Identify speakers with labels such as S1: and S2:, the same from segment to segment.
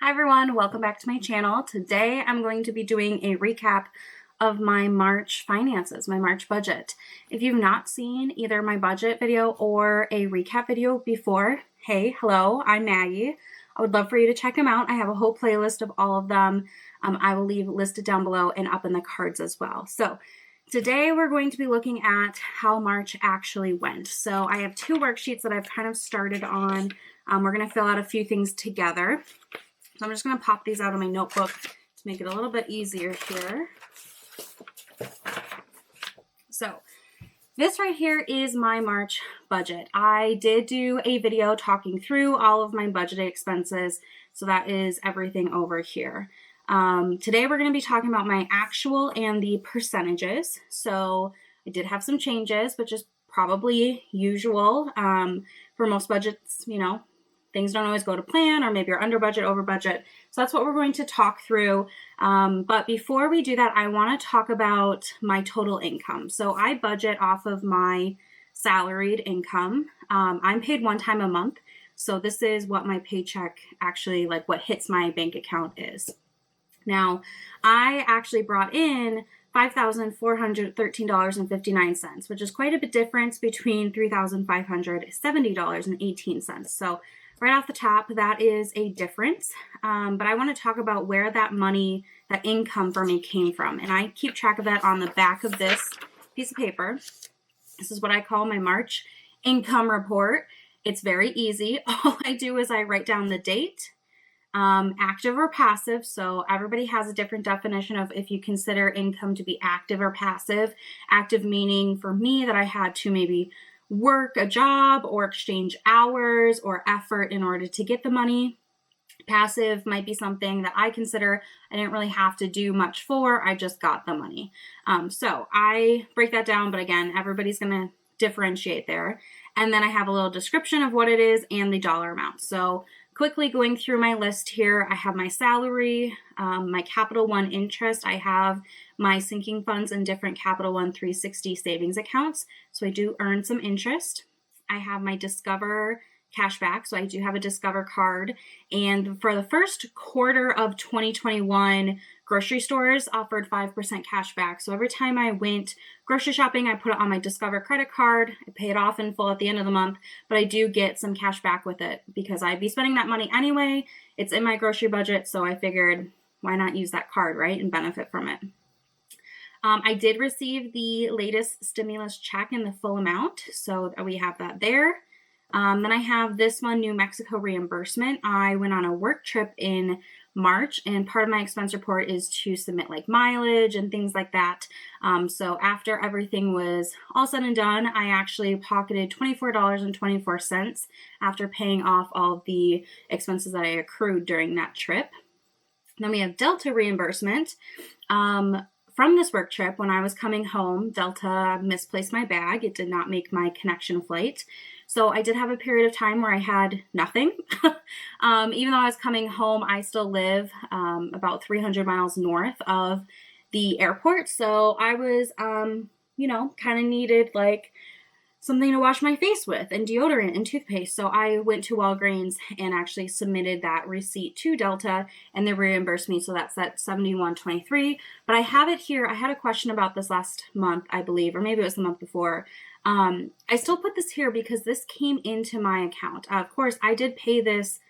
S1: Hi everyone, welcome back to my channel. Today I'm going to be doing a recap of my March finances, my March budget. If you've not seen either my budget video or a recap video before, hey, hello, I'm Maggie. I would love for you to check them out. I have a whole playlist of all of them. I will leave listed down below and up in the cards as well. So today we're going to be looking at how March actually went. So I have two worksheets that I've kind of started on. We're going to fill out a few things together. So I'm just going to pop these out of my notebook to make it a little bit easier here. So this right here is my March budget. I did do a video talking through all of my budgeted expenses. So that is everything over here. Today we're going to be talking about my actual and the percentages. So I did have some changes, which is probably usual for most budgets, you know. Things don't always go to plan, or maybe you're under budget, over budget. So that's what we're going to talk through. But before we do that, I want to talk about my total income. So I budget off of my salaried income. I'm paid one time a month. So this is what my paycheck actually, like what hits my bank account is. Now, I actually brought in $5,413.59, which is quite a bit difference between $3,570.18. So right off the top, that is a difference. But I want to talk about where that money, that income for me came from. And I keep track of that on the back of this piece of paper. This is what I call my March income report. It's very easy. All I do is I write down the date, active or passive. So everybody has a different definition of if you consider income to be active or passive. Active meaning for me that I had to maybe work a job or exchange hours or effort in order to get the money. Passive might be something that I consider I didn't really have to do much for. I just got the money. So I break that down, but again, everybody's going to differentiate there. And then I have a little description of what it is and the dollar amount. So quickly going through my list here, I have my salary, my Capital One interest. I have my sinking funds in different Capital One 360 savings accounts. So I do earn some interest. I have my Discover cashback. So I do have a Discover card. And for the first quarter of 2021, grocery stores offered 5% cash back. So every time I went grocery shopping, I put it on my Discover credit card. I pay it off in full at the end of the month, but I do get some cash back with it because I'd be spending that money anyway. It's in my grocery budget, so I figured why not use that card, right, and benefit from it. I did receive the latest stimulus check in the full amount, so we have that there. Then I have this one, New Mexico reimbursement. I went on a work trip in March, and part of my expense report is to submit like mileage and things like that. So after everything was all said and done, I actually pocketed $24.24 after paying off all of the expenses that I accrued during that trip. Then we have Delta reimbursement. From this work trip, when I was coming home, Delta misplaced my bag. It did not make my connection flight. So I did have a period of time where I had nothing. Even though I was coming home, I still live about 300 miles north of the airport. So I was, kind of needed like something to wash my face with and deodorant and toothpaste. So I went to Walgreens and actually submitted that receipt to Delta, and they reimbursed me. So that's that $71.23. But I have it here. I had a question about this last month, I believe, or maybe it was the month before. I still put this here because this came into my account. Of course, I did pay this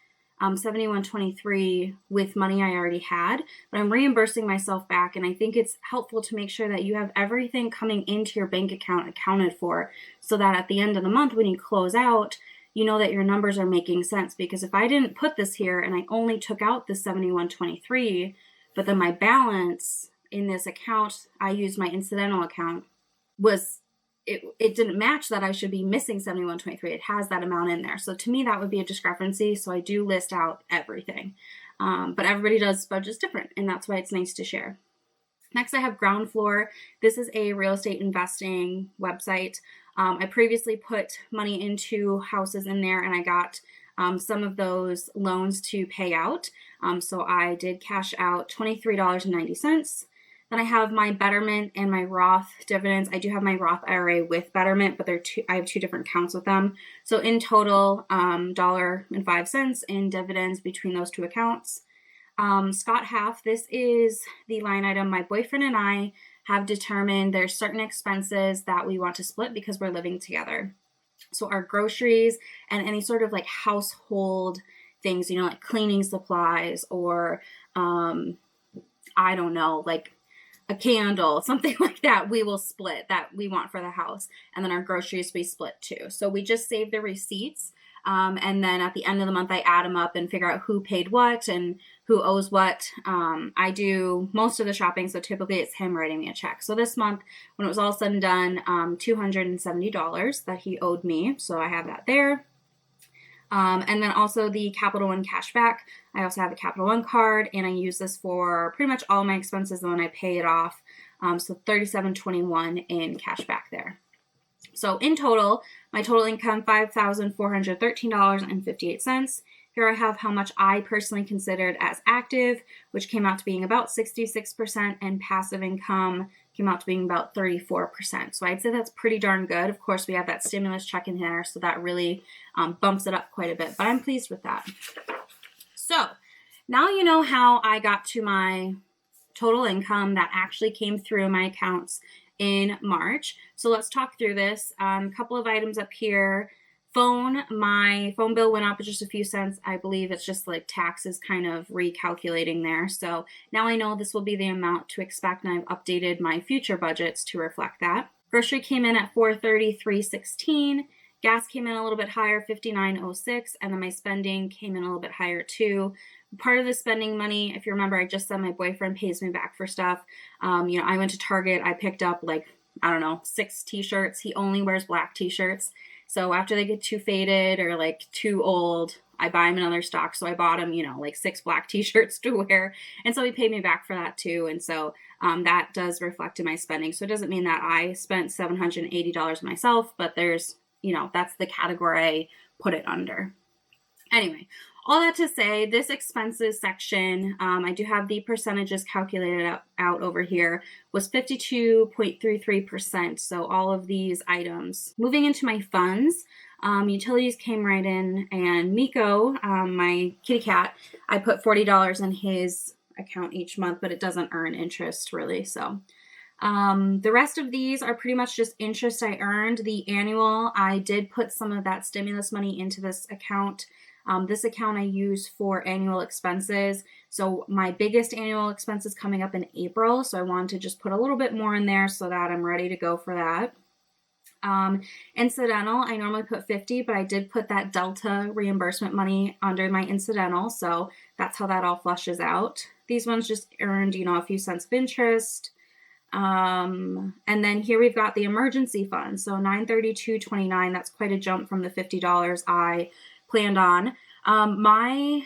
S1: $71.23 with money I already had, but I'm reimbursing myself back, and I think it's helpful to make sure that you have everything coming into your bank account accounted for, so that at the end of the month when you close out, you know that your numbers are making sense. Because if I didn't put this here and I only took out the $71.23, but then my balance in this account, I used my incidental account, was it didn't match that I should be missing $71.23. It has that amount in there. So to me, that would be a discrepancy. So I do list out everything. But everybody does budgets different, and that's why it's nice to share. Next, I have GroundFloor. This is a real estate investing website. I previously put money into houses in there, and I got some of those loans to pay out. So I did cash out $23.90. Then I have my Betterment and my Roth dividends. I do have my Roth IRA with Betterment, but I have two different accounts with them. So in total, $1.05 in dividends between those two accounts. Scott half, this is the line item my boyfriend and I have determined there's certain expenses that we want to split because we're living together. So our groceries and any sort of like household things, like cleaning supplies or I don't know, like a candle, something like that, we will split that we want for the house. And then our groceries we split too. So we just save the receipts. And then at the end of the month, I add them up and figure out who paid what and who owes what. I do most of the shopping, so typically it's him writing me a check. So this month, when it was all said and done, $270 that he owed me. So I have that there. And then also the Capital One cash back. I also have a Capital One card, and I use this for pretty much all my expenses, and then I pay it off. So $37.21 in cash back there. So in total, my total income, $5,413.58. Here I have how much I personally considered as active, which came out to being about 66%, and passive income came out to being about 34%. So I'd say that's pretty darn good. Of course, we have that stimulus check in there, so that really bumps it up quite a bit, but I'm pleased with that. So now you know how I got to my total income that actually came through my accounts in March. So let's talk through this. A couple of items up here. My phone bill went up just a few cents. I believe it's just like taxes kind of recalculating there. So now I know this will be the amount to expect, and I've updated my future budgets to reflect that. Grocery came in at $433.16. Gas came in a little bit higher, $59.06, and then my spending came in a little bit higher too. Part of the spending money, if you remember, I just said my boyfriend pays me back for stuff. I went to Target. I picked up 6 t-shirts. He only wears black t-shirts. So after they get too faded or too old, I buy him another stock. So I bought him, 6 black t-shirts to wear. And so he paid me back for that too. And so that does reflect in my spending. So it doesn't mean that I spent $780 myself, but there's, that's the category I put it under. Anyway, all that to say, this expenses section, I do have the percentages calculated out over here, was 52.33%. So all of these items. Moving into my funds, utilities came right in, and Miko, my kitty cat, I put $40 in his account each month, but it doesn't earn interest really. So the rest of these are pretty much just interest I earned. The annual, I did put some of that stimulus money into this account. This account I use for annual expenses. So my biggest annual expense is coming up in April. So I wanted to just put a little bit more in there so that I'm ready to go for that. Incidental, I normally put 50, but I did put that Delta reimbursement money under my incidental. So that's how that all flushes out. These ones just earned, a few cents of interest. And then here we've got the emergency fund. So $932.29, that's quite a jump from the $50 I planned on. My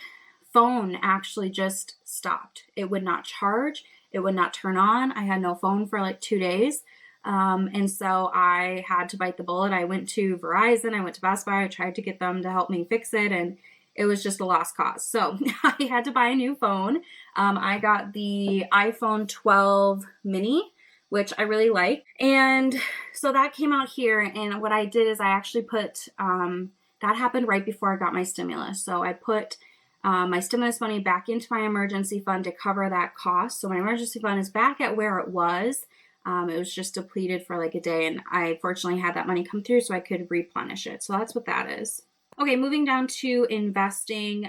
S1: phone actually just stopped. It would not charge. It would not turn on. I had no phone for 2 days. And so I had to bite the bullet. I went to Verizon. I went to Best Buy. I tried to get them to help me fix it, and it was just a lost cause. So I had to buy a new phone. I got the iPhone 12 mini, which I really like. And so that came out here. And what I did is I actually put, that happened right before I got my stimulus. So I put my stimulus money back into my emergency fund to cover that cost. So my emergency fund is back at where it was. It was just depleted for a day, and I fortunately had that money come through so I could replenish it. So that's what that is. Okay, moving down to investing,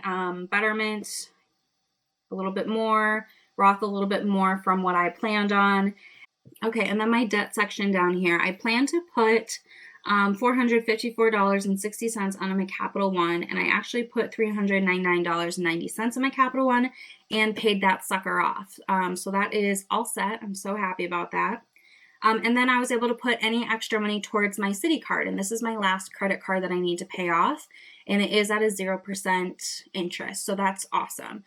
S1: Betterment a little bit more, Roth a little bit more from what I planned on. Okay, and then my debt section down here, I plan to put $454.60 on my Capital One, and I actually put $399.90 in my Capital One and paid that sucker off. So that is all set. I'm so happy about that. And then I was able to put any extra money towards my Citi card, and this is my last credit card that I need to pay off, and it is at a 0% interest, so that's awesome.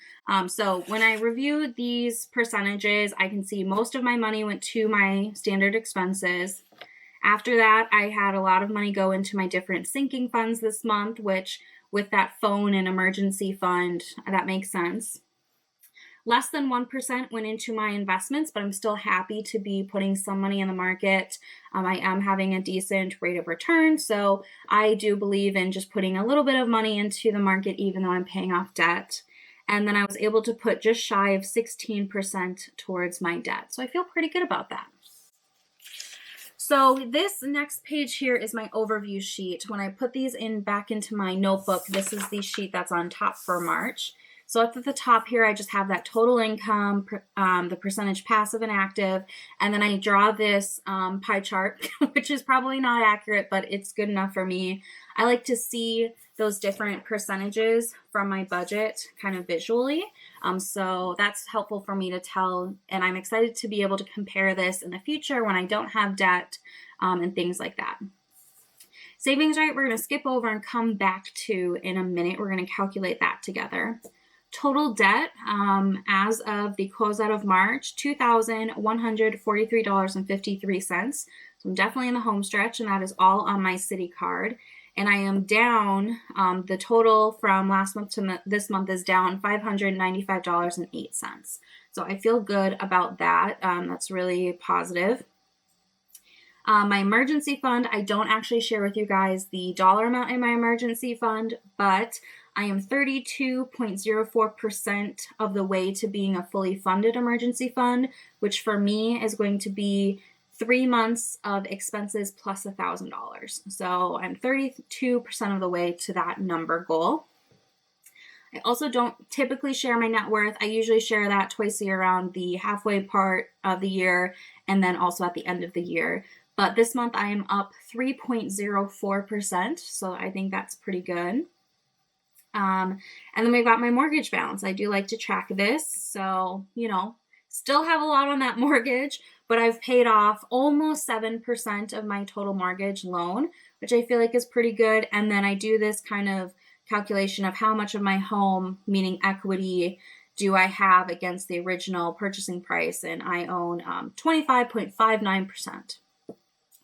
S1: So when I review these percentages, I can see most of my money went to my standard expenses. After that, I had a lot of money go into my different sinking funds this month, which with that phone and emergency fund, that makes sense. Less than 1% went into my investments, but I'm still happy to be putting some money in the market. I am having a decent rate of return, so I do believe in just putting a little bit of money into the market even though I'm paying off debt. And then I was able to put just shy of 16% towards my debt. So I feel pretty good about that. So this next page here is my overview sheet. When I put these back into my notebook, this is the sheet that's on top for March. So up at the top here, I just have that total income, the percentage passive and active, and then I draw this pie chart, which is probably not accurate, but it's good enough for me. I like to see those different percentages from my budget kind of visually. So that's helpful for me to tell, and I'm excited to be able to compare this in the future when I don't have debt and things like that. Savings rate, we're going to skip over and come back to in a minute. We're going to calculate that together. Total debt as of the closeout of March, $2,143.53. So I'm definitely in the home stretch, and that is all on my Citi card. And I am down, the total from last month to this month is down $595.08. So I feel good about that. That's really positive. My emergency fund, I don't actually share with you guys the dollar amount in my emergency fund, but I am 32.04% of the way to being a fully funded emergency fund, which for me is going to be 3 months of expenses plus $1,000. So I'm 32% of the way to that number goal. I also don't typically share my net worth. I usually share that twice a year around the halfway part of the year and then also at the end of the year. But this month I am up 3.04%, so I think that's pretty good. And then we've got my mortgage balance. I do like to track this, so, still have a lot on that mortgage, but I've paid off almost 7% of my total mortgage loan, which I feel like is pretty good. And then I do this kind of calculation of how much of my home, meaning equity, do I have against the original purchasing price, and I own 25.59%.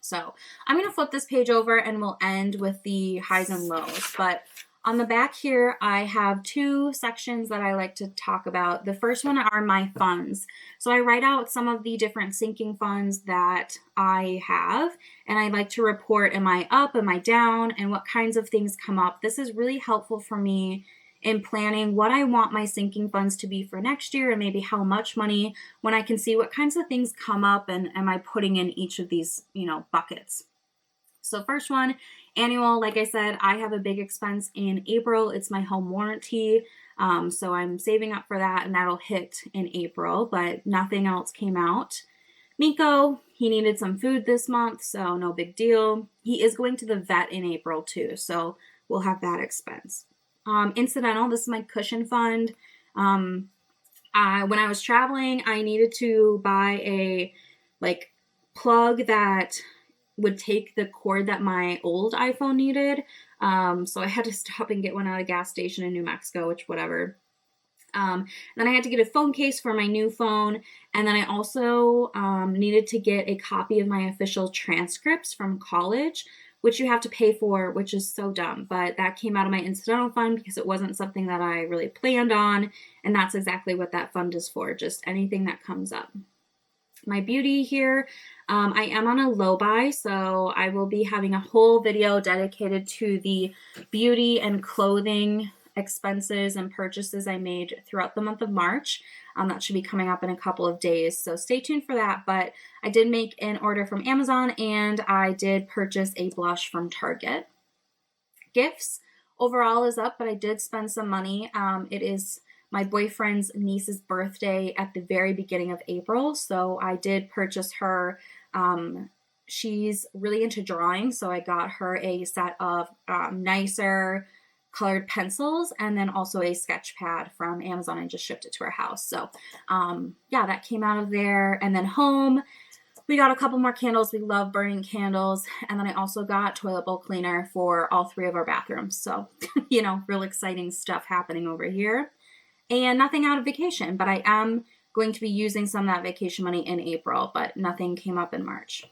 S1: So I'm going to flip this page over and we'll end with the highs and lows. But on the back here, I have two sections that I like to talk about. The first one are my funds. So I write out some of the different sinking funds that I have, and I like to report, am I up, am I down, and what kinds of things come up. This is really helpful for me in planning what I want my sinking funds to be for next year and maybe how much money, when I can see what kinds of things come up and am I putting in each of these, buckets. So first one, annual, like I said, I have a big expense in April. It's my home warranty. So I'm saving up for that, and that'll hit in April, but nothing else came out. Miko, he needed some food this month, so no big deal. He is going to the vet in April too, so we'll have that expense. Incidental, this is my cushion fund. When I was traveling, I needed to buy a plug that would take the cord that my old iPhone needed. So I had to stop and get one at a gas station in New Mexico, which whatever. Then I had to get a phone case for my new phone. And then I also needed to get a copy of my official transcripts from college, which you have to pay for, which is so dumb. But that came out of my incidental fund because it wasn't something that I really planned on. And that's exactly what that fund is for, just anything that comes up. My beauty here, I am on a low buy, so I will be having a whole video dedicated to the beauty and clothing expenses and purchases I made throughout the month of March. That should be coming up in a couple of days, so stay tuned for that. But I did make an order from Amazon, and I did purchase a blush from Target. Gifts overall is up, but I did spend some money. It is my boyfriend's niece's birthday at the very beginning of April, so I did purchase her. She's really into drawing, so I got her a set of nicer colored pencils and then also a sketch pad from Amazon and just shipped it to her house. So yeah, that came out of there. And then home, we got a couple more candles. We love burning candles. And then I also got toilet bowl cleaner for all 3 of our bathrooms. So, real exciting stuff happening over here. And nothing out of vacation, but I am going to be using some of that vacation money in April, but nothing came up in March.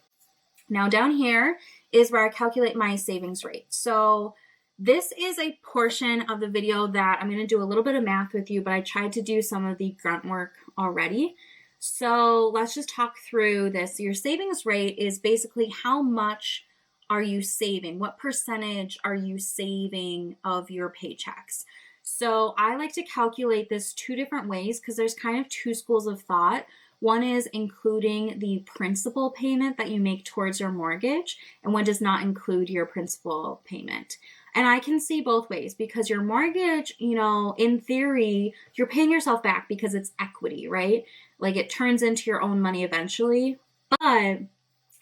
S1: Now down here is where I calculate my savings rate. So this is a portion of the video that I'm going to do a little bit of math with you, but I tried to do some of the grunt work already. So let's just talk through this. Your savings rate is basically how much are you saving? What percentage are you saving of your paychecks? So I like to calculate this two different ways because there's kind of two schools of thought. One is including the principal payment that you make towards your mortgage, and one does not include your principal payment. And I can see both ways because your mortgage, in theory, you're paying yourself back because it's equity, right? Like it turns into your own money eventually, but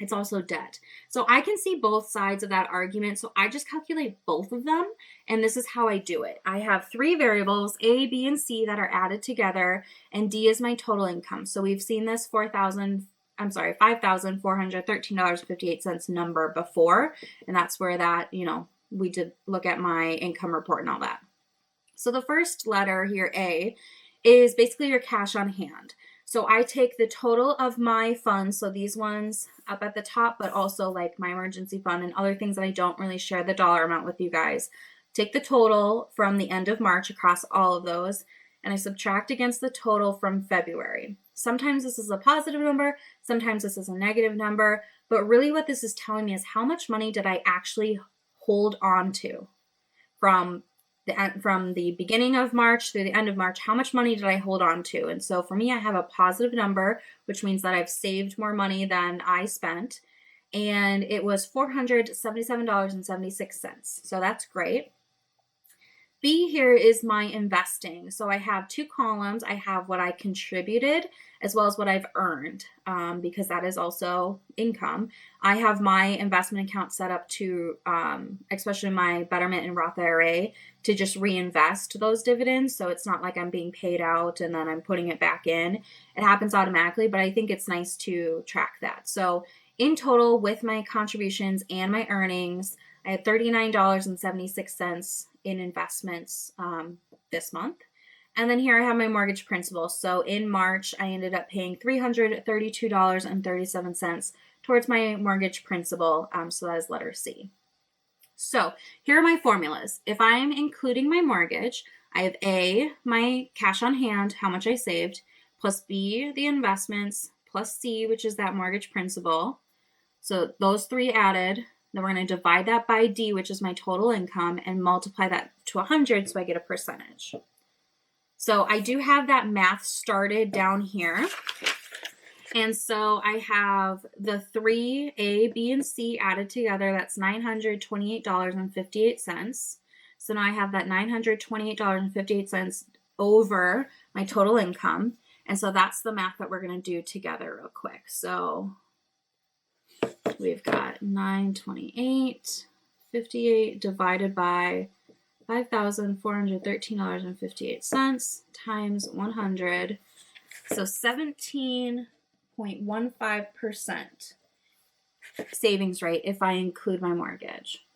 S1: it's also debt. So I can see both sides of that argument. So I just calculate both of them. And this is how I do it. I have three variables, A, B, and C, that are added together. And D is my total income. So we've seen this $5,413.58 number before. And that's where that, we did look at my income report and all that. So the first letter here, A, is basically your cash on hand. So I take the total of my funds, so these ones up at the top, but also like my emergency fund and other things that I don't really share the dollar amount with you guys. Take the total from the end of March across all of those, and I subtract against the total from February. Sometimes this is a positive number, sometimes this is a negative number, but really what this is telling me is how much money did I actually hold on to from the beginning of March through the end of March. How much money did I hold on to? And so for me, I have a positive number, which means that I've saved more money than I spent. And it was $477.76. So that's great. B here is my investing. So I have two columns. I have what I contributed as well as what I've earned, because that is also income. I have my investment account set up to, especially my Betterment and Roth IRA, to just reinvest those dividends. So it's not like I'm being paid out and then I'm putting it back in. It happens automatically, but I think it's nice to track that. So in total, with my contributions and my earnings, I had $39.76 in investments this month. And then here I have my mortgage principal. So in March, I ended up paying $332.37 towards my mortgage principal. So that is letter C. So here are my formulas. If I'm including my mortgage, I have A, my cash on hand, how much I saved, plus B, the investments, plus C, which is that mortgage principal. So those three added. Then we're going to divide that by D, which is my total income, and multiply that to 100 so I get a percentage. So I do have that math started down here. And so I have the three, A, B, and C added together. That's $928.58. So now I have that $928.58 over my total income. And so that's the math that we're going to do together real quick. So we've got $928.58 divided by $5,413.58 times 100. So 17.15% savings rate if I include my mortgage.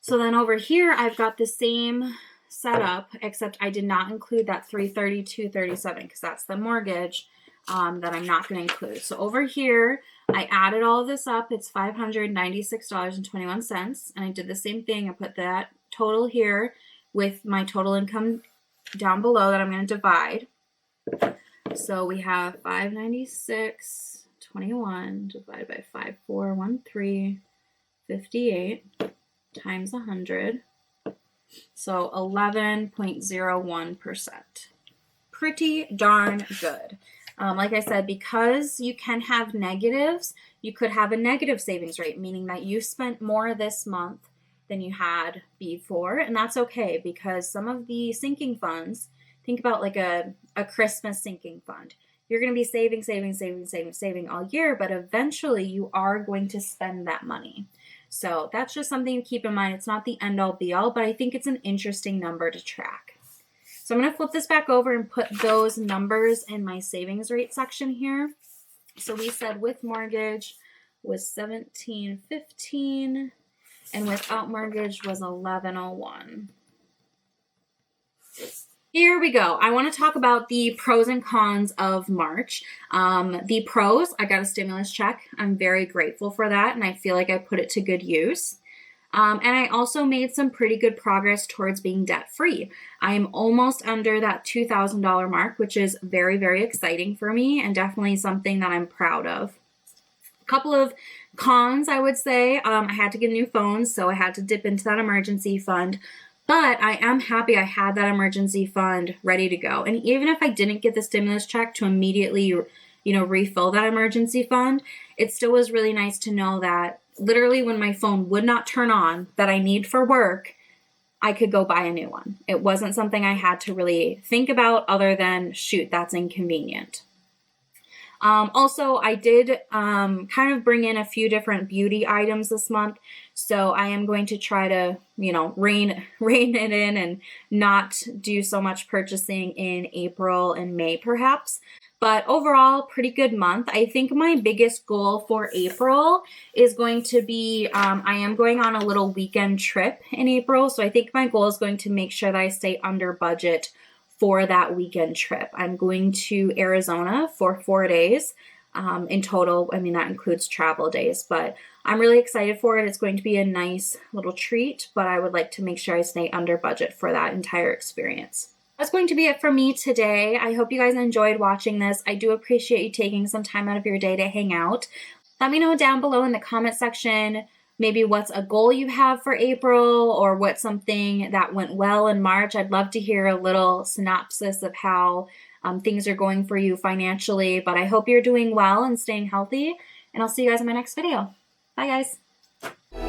S1: So then over here, I've got the same setup, except I did not include that $332.37 because that's the mortgage that I'm not going to include. So over here, I added all of this up. It's $596.21. And I did the same thing. I put that total here with my total income down below that I'm going to divide. So we have $596.21 divided by 5,413.58 times 100. So 11.01%. Pretty darn good. Like I said, because you can have negatives, you could have a negative savings rate, meaning that you spent more this month than you had before. And that's okay, because some of the sinking funds, think about like a Christmas sinking fund. You're going to be saving all year, but eventually you are going to spend that money. So that's just something to keep in mind. It's not the end all be all, but I think it's an interesting number to track. So I'm going to flip this back over and put those numbers in my savings rate section here. So we said with mortgage was $17.15 and without mortgage was $11.01. Here we go. I want to talk about the pros and cons of March. The pros, I got a stimulus check. I'm very grateful for that, and I feel like I put it to good use. And I also made some pretty good progress towards being debt-free. I am almost under that $2,000 mark, which is very, very exciting for me and definitely something that I'm proud of. A couple of cons, I would say. I had to get a new phone, so I had to dip into that emergency fund. But I am happy I had that emergency fund ready to go. And even if I didn't get the stimulus check to immediately, refill that emergency fund, it still was really nice to know that literally when my phone would not turn on that I need for work, I could go buy a new one. It wasn't something I had to really think about other than, shoot, that's inconvenient. Also, I did kind of bring in a few different beauty items this month. So I am going to try to, rein it in and not do so much purchasing in April and May perhaps. But overall, pretty good month. I think my biggest goal for April is going to be, I am going on a little weekend trip in April. So I think my goal is going to make sure that I stay under budget for that weekend trip. I'm going to Arizona for 4 days in total. I mean, that includes travel days, but I'm really excited for it. It's going to be a nice little treat, but I would like to make sure I stay under budget for that entire experience. That's going to be it for me today. I hope you guys enjoyed watching this. I do appreciate you taking some time out of your day to hang out. Let me know down below in the comment section maybe what's a goal you have for April or what's something that went well in March. I'd love to hear a little synopsis of how things are going for you financially, but I hope you're doing well and staying healthy, and I'll see you guys in my next video. Bye, guys.